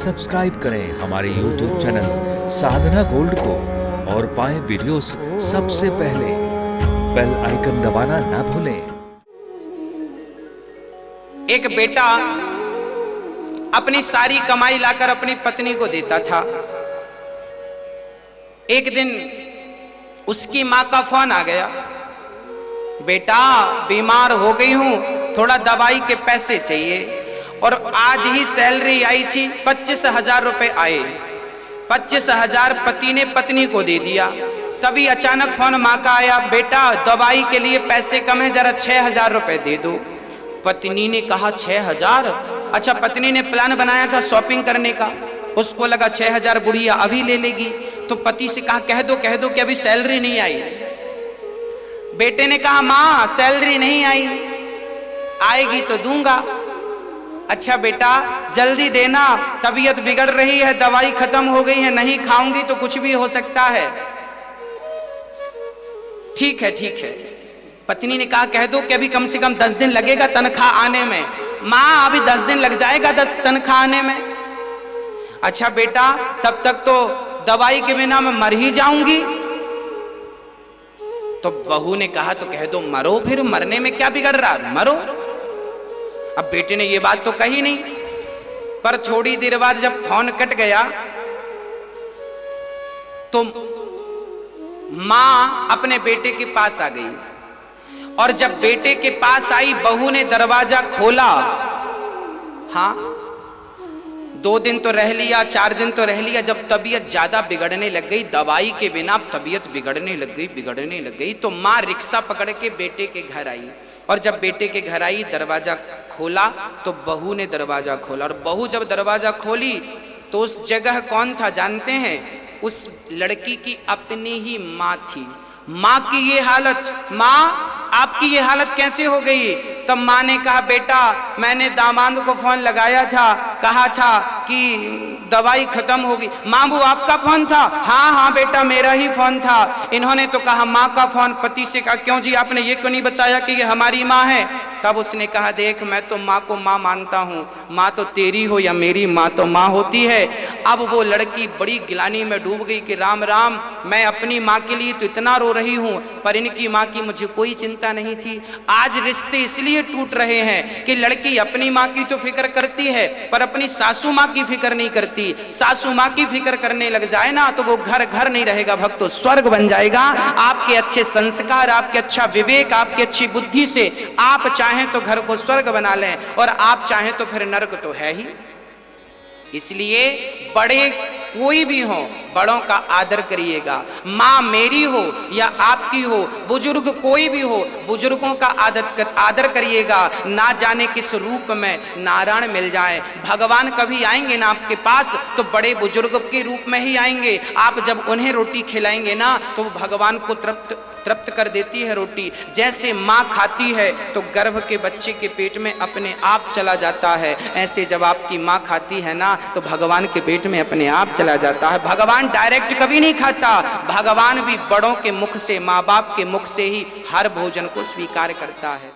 Subscribe करें हमारे YouTube channel साधना gold को और पाएं वीडियोस सबसे पहले। बेल आइकन दबाना ना भूलें। एक बेटा अपनी सारी कमाई लाकर अपनी पत्नी को देता था। एक दिन उसकी मां का फोन आ गया, बेटा बीमार हो गई हूं, थोड़ा दवाई के पैसे चाहिए। और आज ही सैलरी आई थी, 25,000 रुपए आए। 25,000 पति ने पत्नी को दे दिया। तभी अचानक फोन मां का आया, बेटा दवाई के लिए पैसे कम है, जरा 6,000 रुपए दे दो। पत्नी ने कहा 6,000? अच्छा, पत्नी ने प्लान बनाया था शॉपिंग करने का, उसको लगा 6,000 बुढ़िया अभी ले लेगी, तो पति से कहा कह दो कि अभी सैलरी नहीं आई। बेटे ने कहा मां सैलरी नहीं आई, आएगी तो दूंगा। अच्छा बेटा जल्दी देना, तबीयत बिगड़ रही है, दवाई खत्म हो गई है, नहीं खाऊंगी तो कुछ भी हो सकता है। ठीक है ठीक है। पत्नी ने कहा कह दो कि अभी कम से कम 10 दिन लगेगा तनख्वाह आने में। मां अभी 10 दिन लग जाएगा तनख्वाह आने में। अच्छा बेटा तब तक तो दवाई के बिना मैं मर ही जाऊंगी। तो बहू ने कहा तो कह दो मरो, फिर मरने में क्या बिगड़ रहा, मरो। अब बेटे ने ये बात तो कही नहीं, पर थोड़ी देर बाद जब फोन कट गया तो मां अपने बेटे के पास आ गई। और जब बेटे के पास आई, बहू ने दरवाजा खोला। हाँ 2 दिन तो रह लिया, 4 दिन तो रह लिया। जब तबीयत ज्यादा बिगड़ने लग गई, दवाई के बिना तबीयत बिगड़ने लग गई, तो मां रिक्शा पकड़ के बेटे के घर आई। और जब बेटे के घर आई, दरवाजा खोला तो बहू ने दरवाजा खोला। और बहू जब दरवाजा खोली तो उस जगह कौन था जानते हैं? उस लड़की की अपनी ही मां थी। मां की ये हालत, मां आपकी ये हालत कैसे हो गई? तब मां ने कहा बेटा मैंने दामाद को फोन लगाया था, कहा था कि दवाई खत्म होगी। मां वो आपका फोन था? हाँ हाँ बेटा मेरा ही फोन था। इन्होंने तो कहा मां का फोन। पति से कहा क्यों जी आपने ये क्यों नहीं बताया कि ये हमारी मां है? तब उसने कहा देख मैं तो मां को मां मानता हूं, मां तो तेरी हो या मेरी, मां तो मां होती है। अब वो लड़की बड़ी गिलानी में डूब गई कि राम राम, मैं अपनी मां के लिए तो इतना रो रही हूं, पर इनकी मां की मुझे कोई चिंता नहीं थी। आज रिश्ते इसलिए टूट रहे हैं कि लड़की अपनी मां की तो फिक्र करती है पर अपनी सासू मां की फिक्र नहीं करती। सासू मां की फिक्र करने लग जाए ना तो वो घर घर नहीं रहेगा भक्तों, स्वर्ग बन जाएगा। आपके अच्छे संस्कार, आपके अच्छा विवेक, आपकी अच्छी बुद्धि से आप चाहें तो घर को स्वर्ग बना लें, और आप चाहें तो फिर नरक तो है ही। इसलिए बड़े कोई भी हो, बड़ों का आदर करिएगा। मां मेरी हो या आपकी हो, बुजुर्ग कोई भी हो, बुजुर्गों का आदर करिएगा। ना जाने किस रूप में नारायण मिल जाए। भगवान कभी आएंगे ना आपके पास तो बड़े बुजुर्ग के रूप में ही आएंगे। आप जब उन्हें रोटी खिलाएंगे ना तो भगवान को तृप्त कर देती है रोटी। जैसे माँ खाती है तो गर्भ के बच्चे के पेट में अपने आप चला जाता है, ऐसे जब आपकी माँ खाती है ना तो भगवान के पेट में अपने आप चला जाता है। भगवान डायरेक्ट कभी नहीं खाता, भगवान भी बड़ों के मुख से, माँ बाप के मुख से ही हर भोजन को स्वीकार करता है।